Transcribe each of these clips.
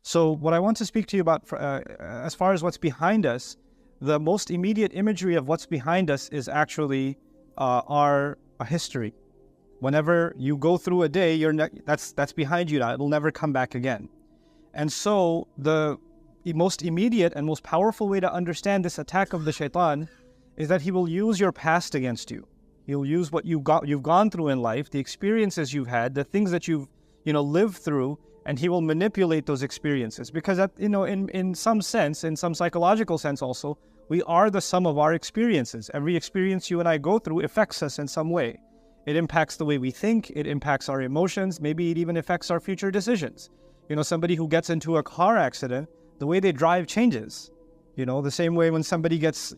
So what I want to speak to you about, as far as what's behind us, the most immediate imagery of what's behind us is actually our history. Whenever you go through a day, that's behind you now. It'll never come back again. And so the most immediate and most powerful way to understand this attack of the shaitan is that he will use your past against you. He'll use what you've gone through in life, the experiences you've had, the things that you've lived through, and he will manipulate those experiences. Because in some sense, in some psychological sense also, we are the sum of our experiences. Every experience you and I go through affects us in some way. It impacts the way we think, it impacts our emotions, maybe it even affects our future decisions. Somebody who gets into a car accident, the way they drive changes. The same way when somebody gets,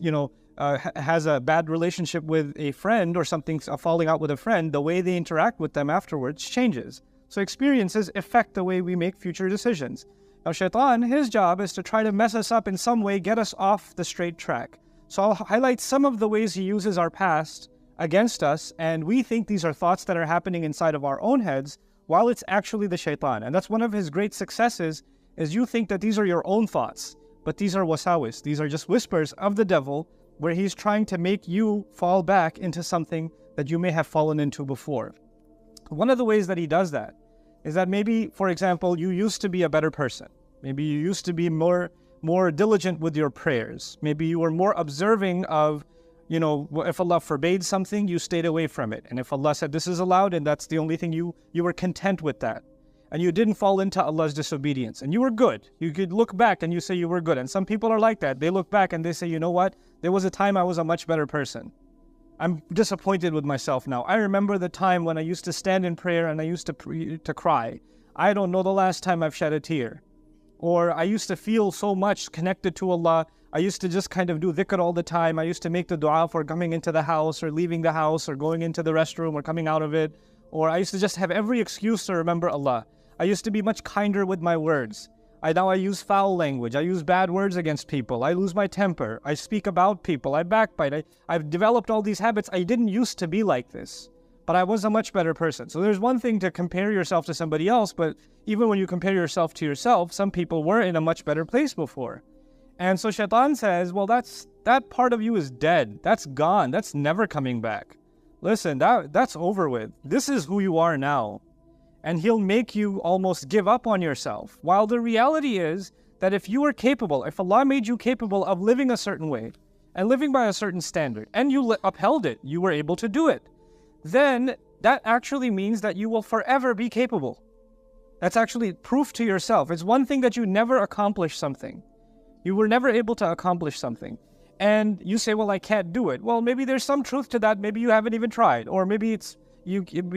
has a bad relationship with a friend or something, falling out with a friend, the way they interact with them afterwards changes. So experiences affect the way we make future decisions. Now Shaitan, his job is to try to mess us up in some way, get us off the straight track. So I'll highlight some of the ways he uses our past against us, and we think these are thoughts that are happening inside of our own heads, while it's actually the shaitan. And that's one of his great successes, is you think that these are your own thoughts, but these are wasawis. These are just whispers of the devil, where he's trying to make you fall back into something that you may have fallen into before. One of the ways that he does that is that maybe, for example, you used to be a better person. Maybe you used to be more diligent with your prayers. Maybe you were more observing of, if Allah forbade something, you stayed away from it. And if Allah said this is allowed, and that's the only thing, you were content with that. And you didn't fall into Allah's disobedience. And you were good. You could look back and you say you were good. And some people are like that. They look back and they say, you know what? There was a time I was a much better person. I'm disappointed with myself now. I remember the time when I used to stand in prayer and I used to cry. I don't know the last time I've shed a tear. Or I used to feel so much connected to Allah. I used to just kind of do dhikr all the time. I used to make the dua for coming into the house or leaving the house or going into the restroom or coming out of it. Or I used to just have every excuse to remember Allah. I used to be much kinder with my words. Now I use foul language. I use bad words against people. I lose my temper. I speak about people. I backbite. I've developed all these habits. I didn't used to be like this, but I was a much better person. So there's one thing to compare yourself to somebody else, but even when you compare yourself to yourself, some people were in a much better place before. And so Shaitan says, well, that part of you is dead. That's gone. That's never coming back. Listen, that's over with. This is who you are now. And he'll make you almost give up on yourself. While the reality is that if you are capable, if Allah made you capable of living a certain way and living by a certain standard, and you upheld it, you were able to do it, then that actually means that you will forever be capable. That's actually proof to yourself. It's one thing that you never accomplish something. You were never able to accomplish something. And you say, well, I can't do it. Well, maybe there's some truth to that. Maybe you haven't even tried. Or maybe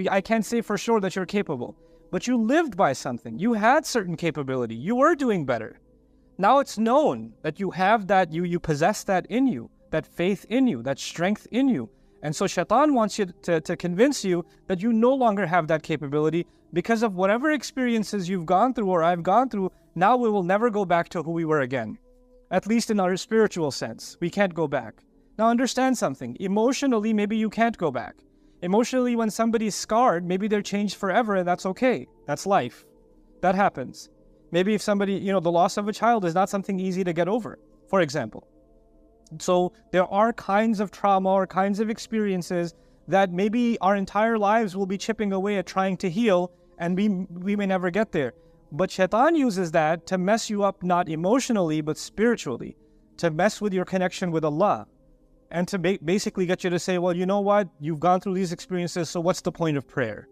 I can't say for sure that you're capable. But you lived by something. You had certain capability. You were doing better. Now it's known that you have that, you possess that in you, that faith in you, that strength in you. And so Shaitan wants you to convince you that you no longer have that capability because of whatever experiences you've gone through or I've gone through. Now we will never go back to who we were again. At least in our spiritual sense, we can't go back. Now understand something. Emotionally, maybe you can't go back. Emotionally, when somebody's scarred, maybe they're changed forever, and that's okay. That's life. That happens. Maybe if somebody, the loss of a child is not something easy to get over, for example. So there are kinds of trauma or kinds of experiences that maybe our entire lives will be chipping away at trying to heal, and we may never get there. But Shaitan uses that to mess you up, not emotionally, but spiritually, to mess with your connection with Allah, and to basically get you to say, well, you know what? You've gone through these experiences, so what's the point of prayer?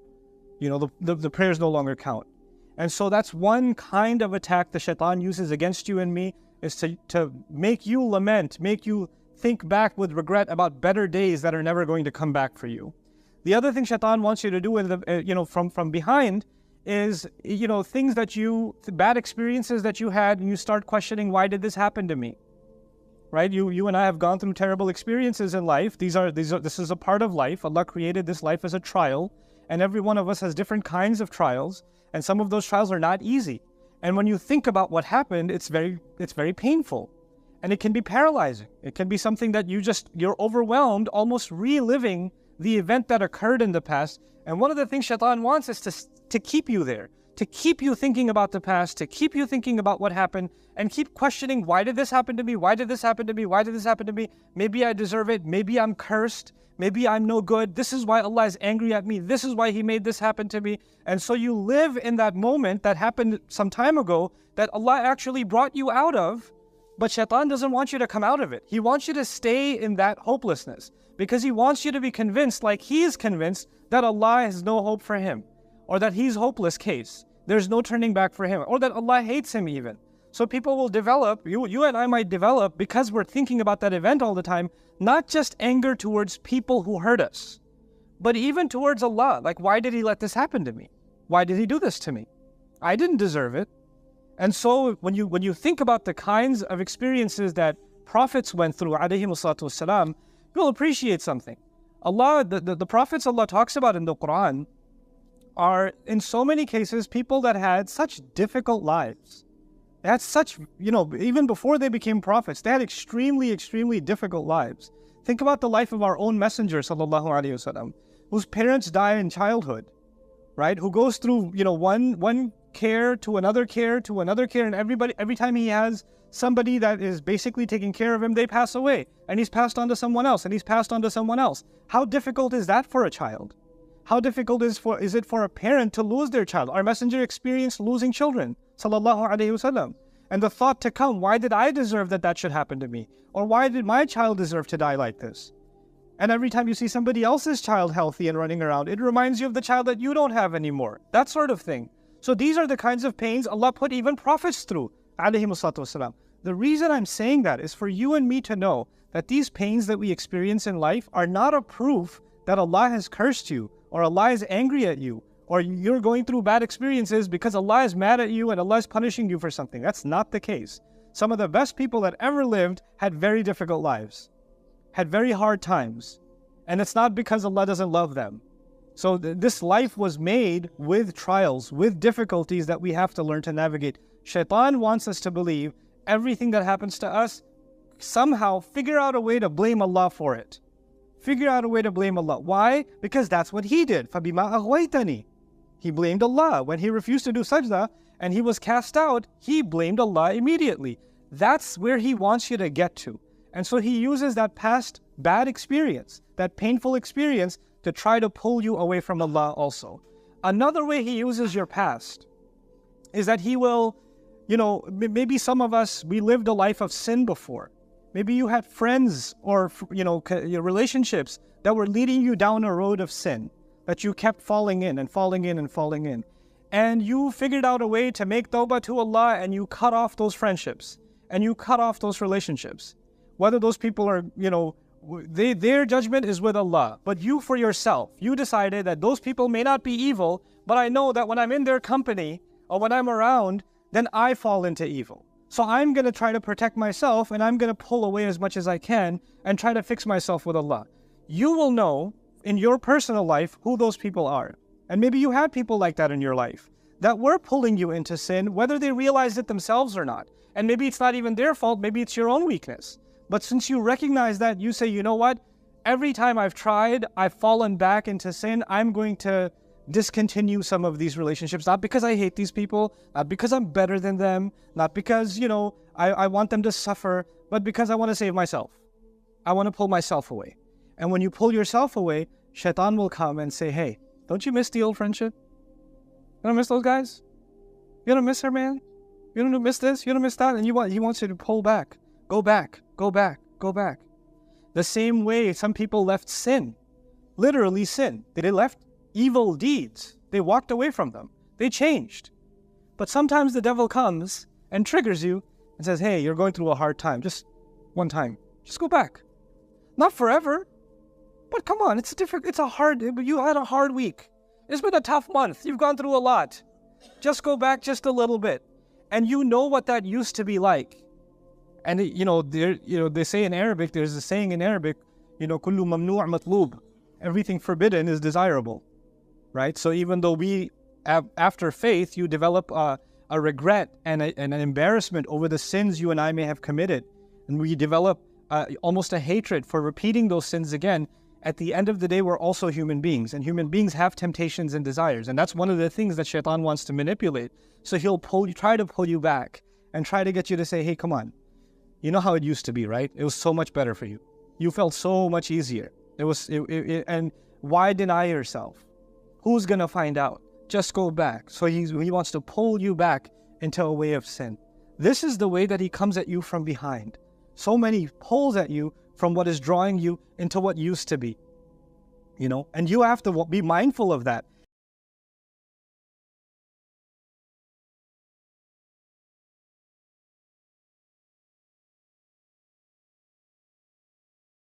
The prayers no longer count. And so that's one kind of attack the Shaitan uses against you and me, is to make you lament, make you think back with regret about better days that are never going to come back for you. The other thing Shaitan wants you to do from behind is, things bad experiences that you had, and you start questioning, why did this happen to me? Right? You and I have gone through terrible experiences in life. This is a part of life. Allah created this life as a trial, and every one of us has different kinds of trials, and some of those trials are not easy. And when you think about what happened, it's very painful, and it can be paralyzing. It can be something that you're overwhelmed, almost reliving the event that occurred in the past. And one of the things Shaitan wants is to keep you there, to keep you thinking about the past, to keep you thinking about what happened, and keep questioning, why did this happen to me? Why did this happen to me? Why did this happen to me? Maybe I deserve it. Maybe I'm cursed. Maybe I'm no good. This is why Allah is angry at me. This is why He made this happen to me. And so you live in that moment that happened some time ago that Allah actually brought you out of, but Shaitan doesn't want you to come out of it. He wants you to stay in that hopelessness because he wants you to be convinced, like he is convinced, that Allah has no hope for him, or that he's hopeless case. There's no turning back for him, or that Allah hates him even. So people will develop, you and I might develop, because we're thinking about that event all the time, not just anger towards people who hurt us, but even towards Allah. Like, why did He let this happen to me? Why did He do this to me? I didn't deserve it. And so when you think about the kinds of experiences that prophets went through, alayhimu salatu wassalam, you'll appreciate something. Allah, the prophets Allah talks about in the Quran are, in so many cases, people that had such difficult lives. They had such, even before they became prophets, they had extremely, extremely difficult lives. Think about the life of our own messenger, sallallahu alaihi wasallam, whose parents die in childhood, right? Who goes through, one care to another care to another care, and every time he has somebody that is basically taking care of him, they pass away, and he's passed on to someone else, and he's passed on to someone else. How difficult is that for a child? How difficult is it for a parent to lose their child? Our messenger experienced losing children, sallallahu alaihi wasallam. And the thought to come, why did I deserve that should happen to me? Or why did my child deserve to die like this? And every time you see somebody else's child healthy and running around, it reminds you of the child that you don't have anymore. That sort of thing. So these are the kinds of pains Allah put even prophets through, alayhimu salatu wasalam. The reason I'm saying that is for you and me to know that these pains that we experience in life are not a proof that Allah has cursed you, or Allah is angry at you, or you're going through bad experiences because Allah is mad at you and Allah is punishing you for something. That's not the case. Some of the best people that ever lived had very difficult lives, had very hard times. And it's not because Allah doesn't love them. So this life was made with trials, with difficulties that we have to learn to navigate. Shaitan wants us to believe everything that happens to us, somehow figure out a way to blame Allah for it. Figure out a way to blame Allah. Why? Because that's what he did. فَبِمَا أَغْوَيْتَنِي. He blamed Allah. When he refused to do sajda and he was cast out, he blamed Allah immediately. That's where he wants you to get to. And so he uses that past bad experience, that painful experience, to try to pull you away from Allah also. Another way he uses your past is that he will, maybe some of us, we lived a life of sin before. Maybe you had friends or, your relationships that were leading you down a road of sin, that you kept falling in and falling in and falling in. And you figured out a way to make tawbah to Allah, and you cut off those friendships and you cut off those relationships. Whether those people are, their judgment is with Allah. But you for yourself, you decided that those people may not be evil, but I know that when I'm in their company or when I'm around, then I fall into evil. So I'm going to try to protect myself, and I'm going to pull away as much as I can and try to fix myself with Allah. You will know in your personal life who those people are. And maybe you had people like that in your life that were pulling you into sin, whether they realized it themselves or not. And maybe it's not even their fault, maybe it's your own weakness. But since you recognize that, you say, you know what? Every time I've tried, I've fallen back into sin. I'm going to discontinue some of these relationships, not because I hate these people, not because I'm better than them, not because, I want them to suffer, but because I want to save myself. I want to pull myself away. And when you pull yourself away, Shaitan will come and say, hey, don't you miss the old friendship? You don't miss those guys? You don't miss her, man? You don't miss this? You don't miss that? And he wants you to pull back. Go back, go back, go back. The same way some people left sin, literally sin. They left evil deeds. They walked away from them. They changed. But sometimes the devil comes and triggers you and says, hey, you're going through a hard time. Just one time. Just go back. Not forever. But come on, you had a hard week. It's been a tough month. You've gone through a lot. Just go back just a little bit. And you know what that used to be like. And they say in Arabic, there's a saying in Arabic, kullu mamnu' matlub. Everything forbidden is desirable. Right? So even though after faith, you develop a regret and an embarrassment over the sins you and I may have committed, and we develop almost a hatred for repeating those sins again, at the end of the day, we're also human beings, and human beings have temptations and desires. And that's one of the things that Shaitan wants to manipulate. So he'll try to pull you back and try to get you to say, hey, come on. You know how it used to be, right? It was so much better for you. You felt so much easier. And why deny yourself? Who's going to find out? Just go back. So he wants to pull you back into a way of sin. This is the way that he comes at you from behind. So many pulls at you from what is drawing you into what used to be. And you have to be mindful of that.